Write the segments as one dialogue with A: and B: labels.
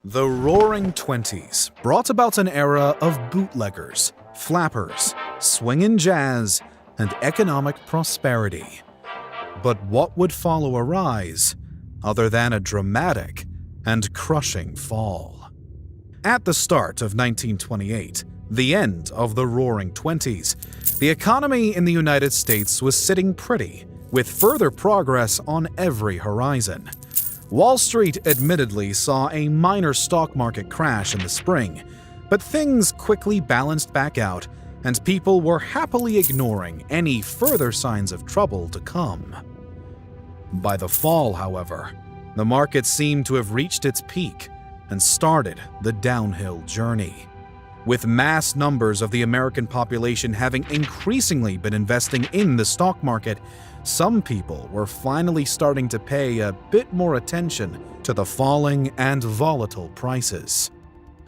A: The Roaring Twenties brought about an era of bootleggers, flappers, swingin' jazz, and economic prosperity. But what would follow a rise, other than a dramatic and crushing fall? At the start of 1928, the end of the Roaring Twenties, the economy in the United States was sitting pretty, with further progress on every horizon. Wall Street admittedly saw a minor stock market crash in the spring, but things quickly balanced back out, and people were happily ignoring any further signs of trouble to come. By the fall, however, the market seemed to have reached its peak and started the downhill journey. With mass numbers of the American population having increasingly been investing in the stock market, some people were finally starting to pay a bit more attention to the falling and volatile prices.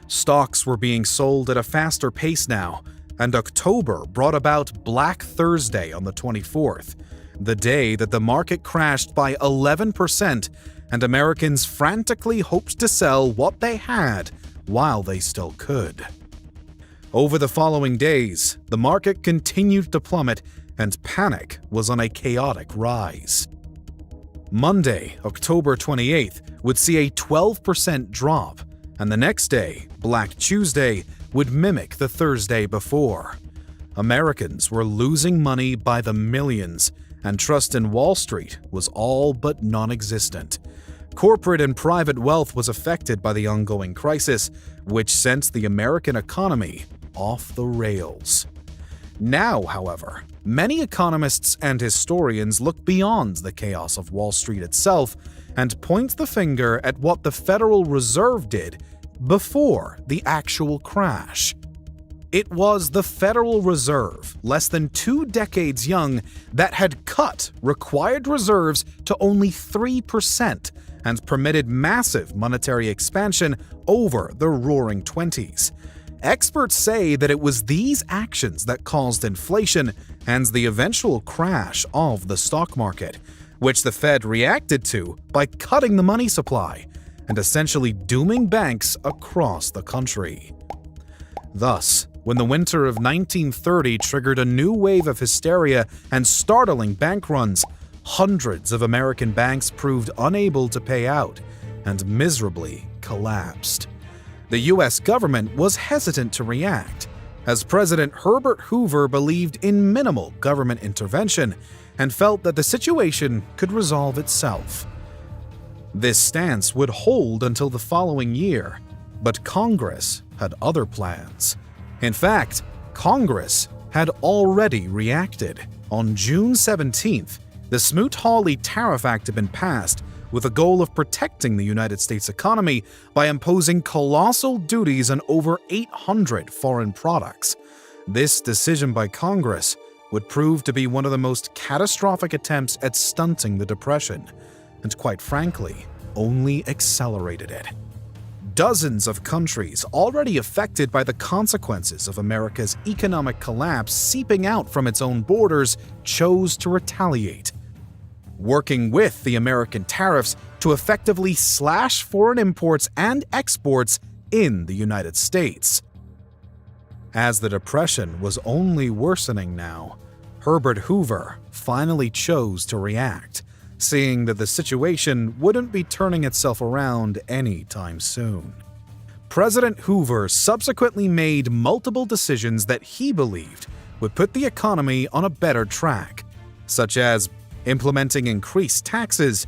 A: Stocks were being sold at a faster pace now, and October brought about Black Thursday on the 24th, the day that the market crashed by 11% and Americans frantically hoped to sell what they had while they still could. Over the following days, the market continued to plummet and panic was on a chaotic rise. Monday, October 28th, would see a 12% drop, and the next day, Black Tuesday, would mimic the Thursday before. Americans were losing money by the millions, and trust in Wall Street was all but non-existent. Corporate and private wealth was affected by the ongoing crisis, which sent the American economy off the rails. Now, however, many economists and historians look beyond the chaos of Wall Street itself and point the finger at what the Federal Reserve did before the actual crash. It was the Federal Reserve, less than 2 decades young, that had cut required reserves to only 3% and permitted massive monetary expansion over the Roaring Twenties. Experts say that it was these actions that caused inflation and the eventual crash of the stock market, which the Fed reacted to by cutting the money supply and essentially dooming banks across the country. Thus, when the winter of 1930 triggered a new wave of hysteria and startling bank runs, hundreds of American banks proved unable to pay out and miserably collapsed. The U.S. government was hesitant to react, as President Herbert Hoover believed in minimal government intervention and felt that the situation could resolve itself. This stance would hold until the following year, but Congress had other plans. In fact, Congress had already reacted. On June 17th, the Smoot-Hawley Tariff Act had been passed, with the goal of protecting the United States economy by imposing colossal duties on over 800 foreign products. This decision by Congress would prove to be one of the most catastrophic attempts at stunting the Depression, and quite frankly, only accelerated it. Dozens of countries already affected by the consequences of America's economic collapse seeping out from its own borders chose to retaliate, working with the American tariffs to effectively slash foreign imports and exports in the United States. As the Depression was only worsening now, Herbert Hoover finally chose to react, seeing that the situation wouldn't be turning itself around anytime soon. President Hoover subsequently made multiple decisions that he believed would put the economy on a better track, such as implementing increased taxes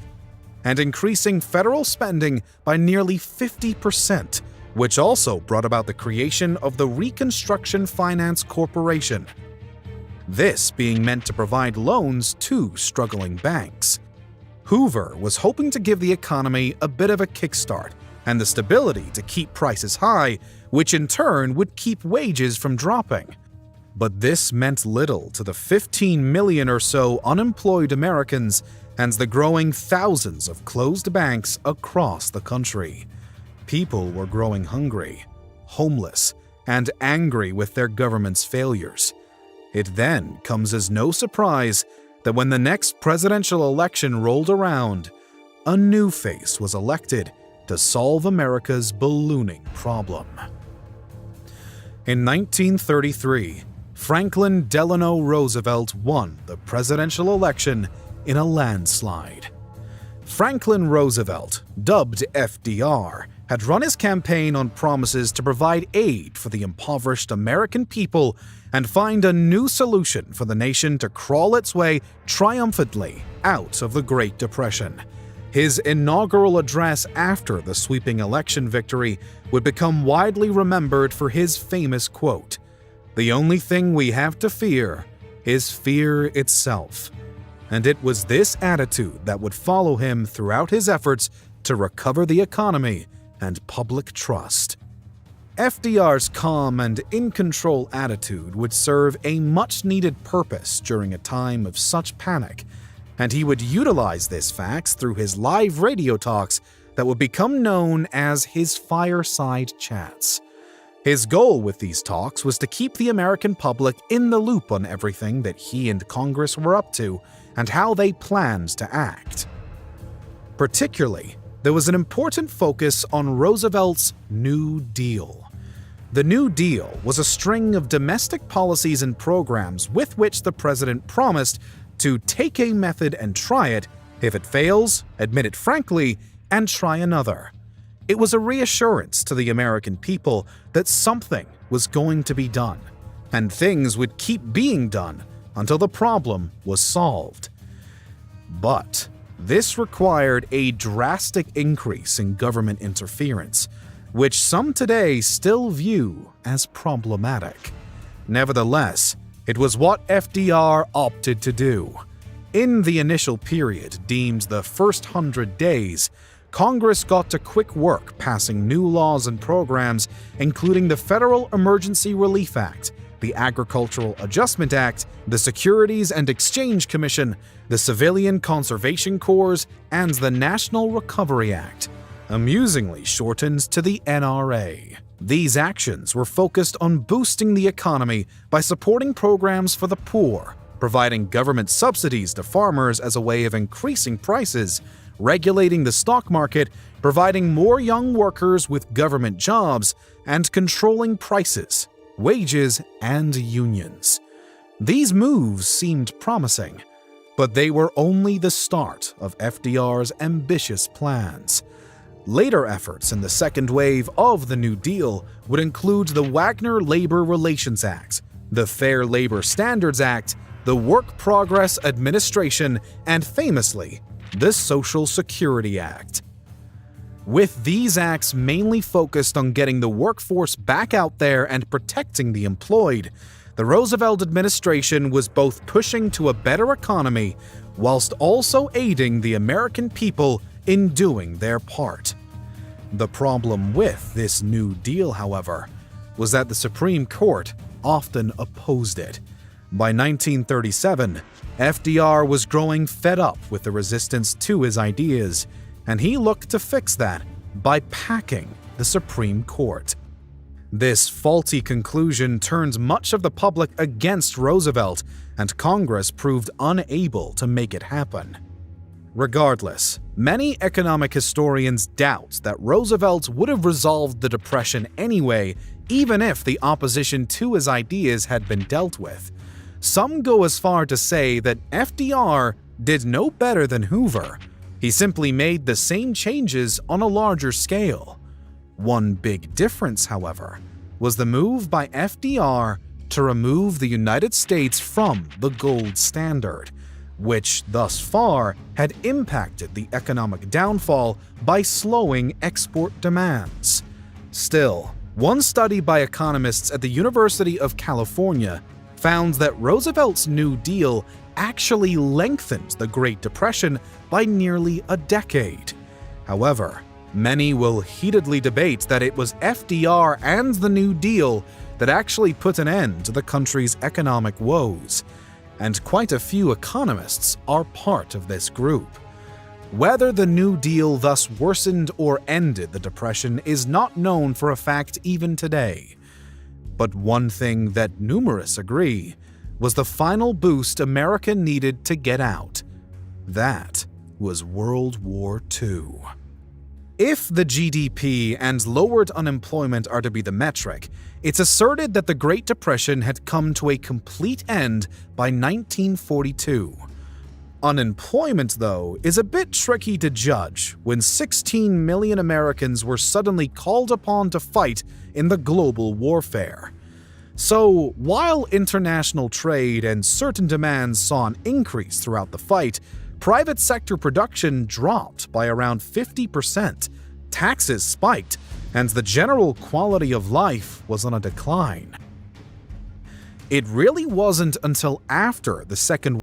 A: and increasing federal spending by nearly 50%, which also brought about the creation of the Reconstruction Finance Corporation, this being meant to provide loans to struggling banks. Hoover was hoping to give the economy a bit of a kickstart and the stability to keep prices high, which in turn would keep wages from dropping. But this meant little to the 15 million or so unemployed Americans and the growing thousands of closed banks across the country. People were growing hungry, homeless, and angry with their government's failures. It then comes as no surprise that when the next presidential election rolled around, a new face was elected to solve America's ballooning problem. In 1933, Franklin Delano Roosevelt won the presidential election in a landslide. Franklin Roosevelt, dubbed FDR, had run his campaign on promises to provide aid for the impoverished American people and find a new solution for the nation to crawl its way triumphantly out of the Great Depression. His inaugural address after the sweeping election victory would become widely remembered for his famous quote, "The only thing we have to fear is fear itself." And it was this attitude that would follow him throughout his efforts to recover the economy and public trust. FDR's calm and in-control attitude would serve a much-needed purpose during a time of such panic, and he would utilize this fact through his live radio talks that would become known as his fireside chats. His goal with these talks was to keep the American public in the loop on everything that he and Congress were up to and how they planned to act. Particularly, there was an important focus on Roosevelt's New Deal. The New Deal was a string of domestic policies and programs with which the president promised to take a method and try it. If it fails, admit it frankly, and try another. It was a reassurance to the American people that something was going to be done, and things would keep being done until the problem was solved. But this required a drastic increase in government interference, which some today still view as problematic. Nevertheless, it was what FDR opted to do. In the initial period, deemed the first 100 days, Congress got to quick work passing new laws and programs, including the Federal Emergency Relief Act, the Agricultural Adjustment Act, the Securities and Exchange Commission, the Civilian Conservation Corps, and the National Recovery Act, amusingly shortened to the NRA. These actions were focused on boosting the economy by supporting programs for the poor, providing government subsidies to farmers as a way of increasing prices, regulating the stock market, providing more young workers with government jobs, and controlling prices, wages, and unions. These moves seemed promising, but they were only the start of FDR's ambitious plans. Later efforts in the second wave of the New Deal would include the Wagner Labor Relations Act, the Fair Labor Standards Act, the Work Progress Administration, and famously, the Social Security Act. With these acts mainly focused on getting the workforce back out there and protecting the employed, the Roosevelt administration was both pushing to a better economy whilst also aiding the American people in doing their part. The problem with this New Deal, however, was that the Supreme Court often opposed it. By 1937, FDR was growing fed up with the resistance to his ideas, and he looked to fix that by packing the Supreme Court. This faulty conclusion turned much of the public against Roosevelt, and Congress proved unable to make it happen. Regardless, many economic historians doubt that Roosevelt would have resolved the Depression anyway, even if the opposition to his ideas had been dealt with. Some go as far to say that FDR did no better than Hoover. He simply made the same changes on a larger scale. One big difference, however, was the move by FDR to remove the United States from the gold standard, which thus far had impacted the economic downfall by slowing export demands. Still, one study by economists at the University of California found that Roosevelt's New Deal actually lengthened the Great Depression by nearly a decade. However, many will heatedly debate that it was FDR and the New Deal that actually put an end to the country's economic woes, and quite a few economists are part of this group. Whether the New Deal thus worsened or ended the Depression is not known for a fact even today. But one thing that numerous agree was the final boost America needed to get out. That was World War II. If the GDP and lowered unemployment are to be the metric, it's asserted that the Great Depression had come to a complete end by 1942. Unemployment, though, is a bit tricky to judge when 16 million Americans were suddenly called upon to fight in the global warfare. So, while international trade and certain demands saw an increase throughout the fight, private sector production dropped by around 50%, taxes spiked, and the general quality of life was on a decline. It really wasn't until after the Second